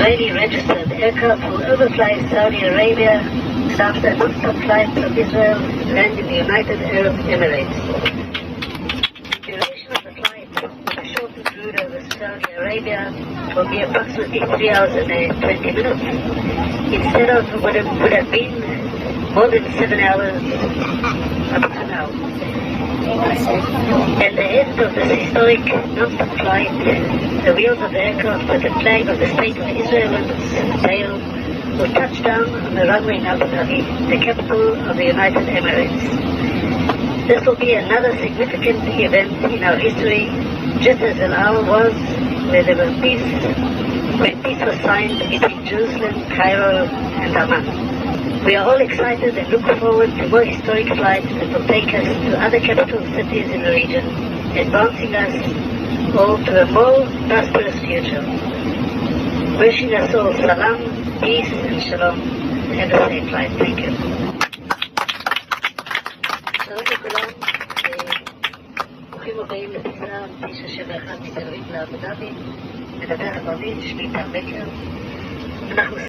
Israeli registered aircraft will overfly Saudi Arabia after non-stop flights from Israel land in the United Arab Emirates. The duration of the flight, the shortest route over Saudi Arabia, will be approximately 3 hours and 20 minutes, instead of what it would have been more than 7 hours up to now. At the end of this historic non-stop flight, the wheels of the aircraft with the flag of the State of Israel on its tail will touch down on the runway in Abu Dhabi, the capital of the United Emirates. This will be another significant event in our history, just as an hour was when peace was signed between Jerusalem, Cairo, and Amman. We are all excited and look forward to more historic flights that will take us to other capital cities in the region, advancing us all to a more prosperous future. Wishing us all salam, peace and shalom. Have a safe flight. Thank you. שלום לכולם, ברוכים הבאים לטיסה 971 מתל אביב לאבו דאבי, מדבר ערבית, שמי טל בקר. אנחנו